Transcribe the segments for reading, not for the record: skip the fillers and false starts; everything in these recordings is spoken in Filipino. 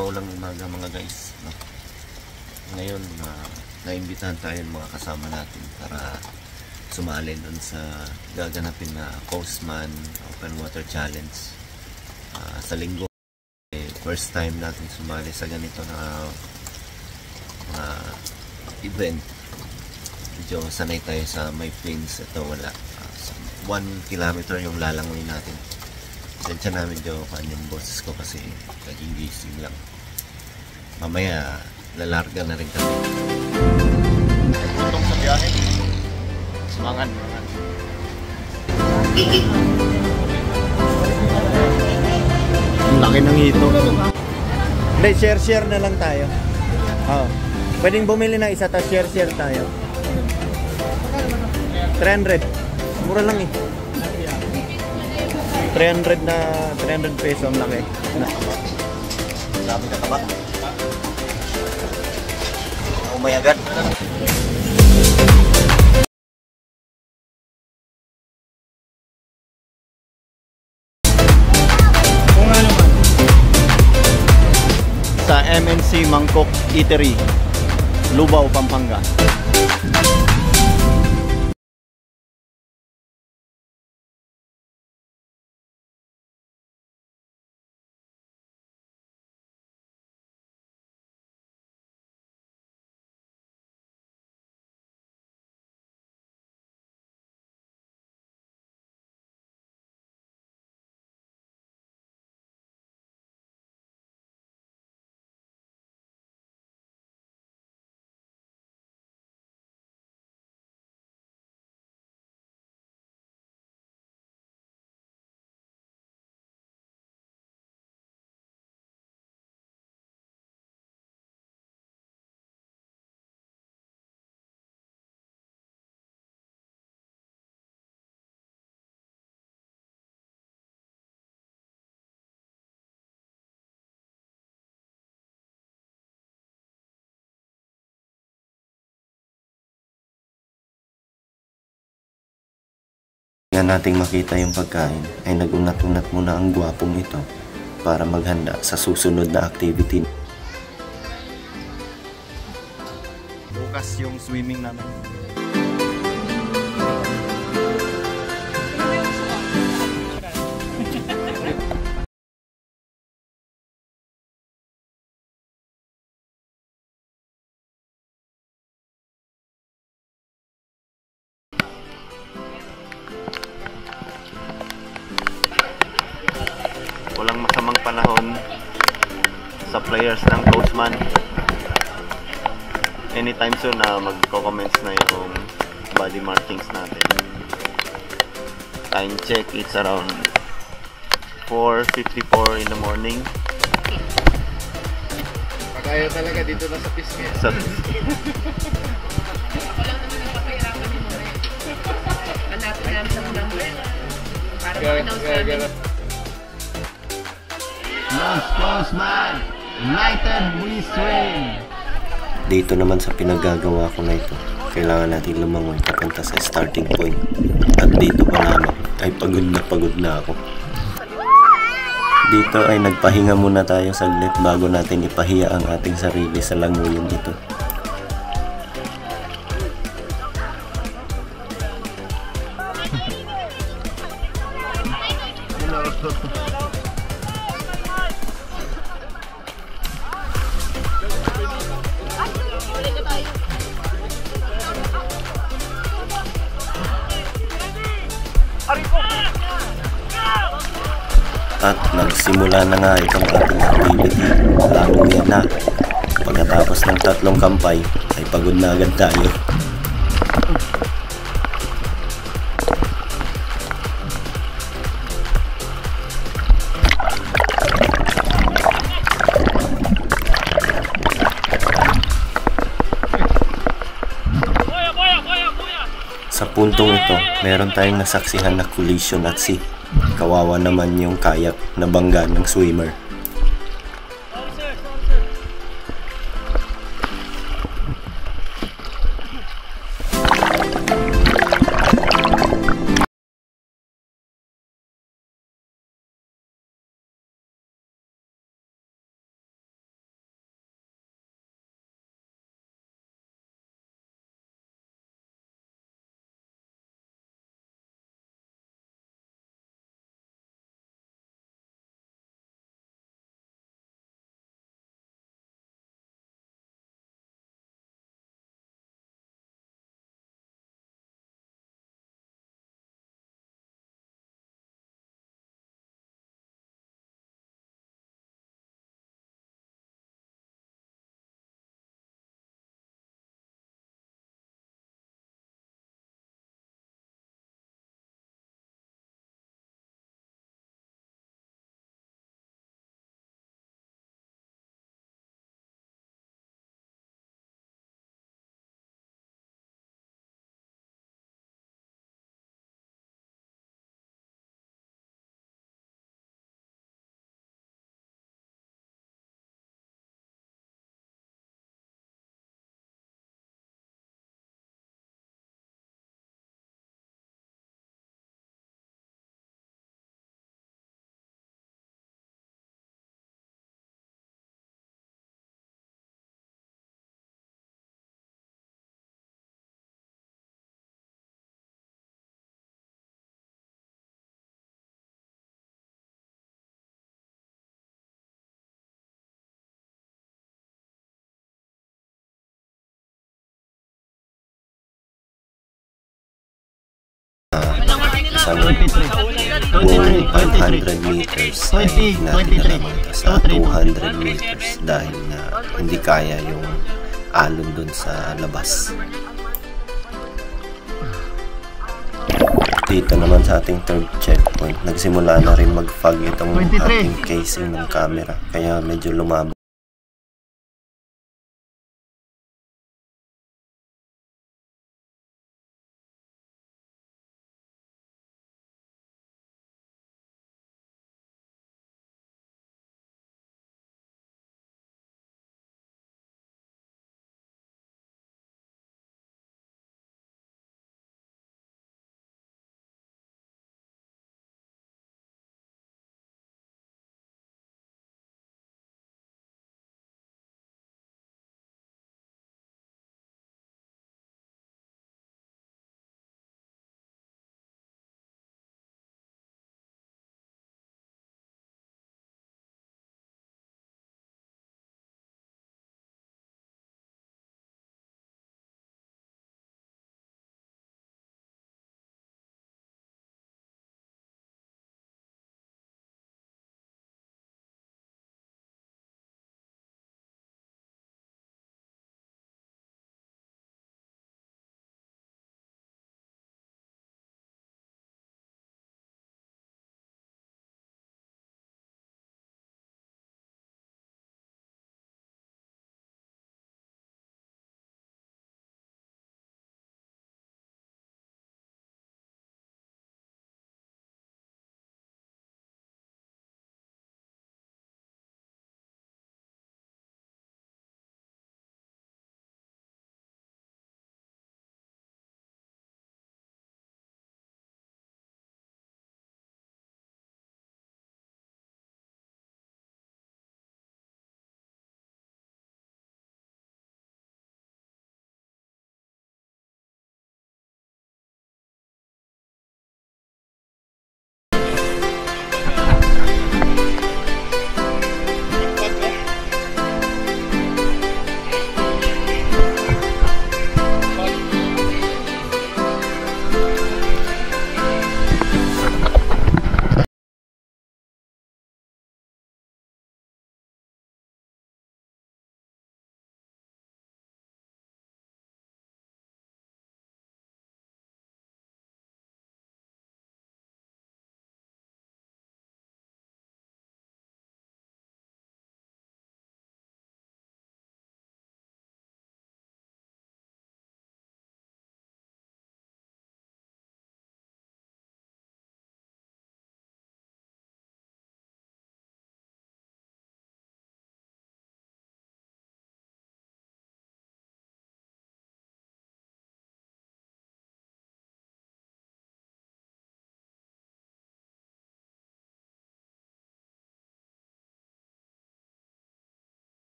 maulang umaga mga guys, no? Ngayon naimbitahan tayo ng mga kasama natin para sumali dun sa gaganapin na Coastman Open Water Challenge sa linggo. First time natin sumali sa ganito na event. Medyo sanay tayo sa may plains. Ito wala. 1 kilometer yung lalangoy natin. Sensya namin yung boses ko kasi naging gising lang. Mamaya lalarga na rin kami. Tutong sa biyahe. Mangan. Laki ng hito. Hindi, share na lang tayo. Pwedeng bumili ng isa, tapos share tayo. 300. Mura lang eh. 300 peso ang laki. Sabi ka ba? Umayagan. Sa MNC Mangkok Eatery, Lubao, Pampanga. Nating makita yung pagkain ay nagunat-unat muna ang gwapong ito para maghanda sa susunod na activity. Bukas yung swimming namin. Walang masamang panahon sa players ng Coastman. Anytime soon na magko-comments na yung body markings natin. Time check, it's around 4:54 in the morning. Pag-ayaw talaga dito na sa pisngi. Sa Ako lang naman ang kapahirapan ni More. Hanapin namin sa number para ma-announce namin. Coastman! United we swim! Dito naman sa pinaggagawa ko na ito, kailangan natin lumangoy papunta sa starting point. At dito pa lamang ay pagod na ako. Dito ay nagpahinga muna tayo saglit bago natin ipahiya ang ating sarili sa langoyin dito. At nagsimula na nga itong ating activity. Langoyan na. Pagkatapos ng 3 kampay ay pagod na agad tayo. Sa puntong ito, meron tayong nasaksihan na collision at sea. Kawawa naman yung kayak na bangga ng swimmer. isang buong 500 meters ay hindi natin nalamang sa 200 meters dahil na hindi kaya yung alon dun sa labas. Dito naman sa ating third checkpoint, nagsimula na rin mag-fog itong ating casing ng camera kaya medyo lumabo.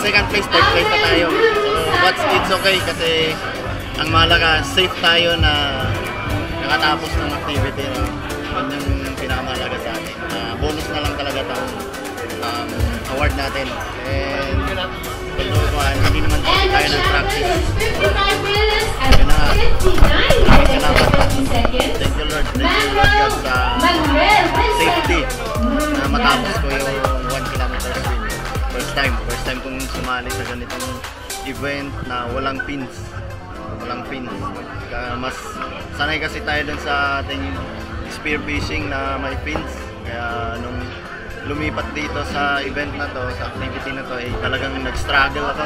second place, third place pa tayo. So, but it's okay kasi ang mahalaga, safe tayo na nakatapos ng activity. No? Yun yung pinakamahalaga sa atin. Bonus na lang talaga itong award natin. And hindi naman tayo nag-practice. Yun na nga. Salamat. Thank you Lord. Thank you Lord God sa safety na matapos ko yung 1 kilometer swim. First time kong sumali sa ganitong event na walang pins. Mas sanay kasi tayo dun sa ating spear fishing na may pins. Kaya nung lumipat dito sa event na to, sa activity na to, talagang nag-struggle ako.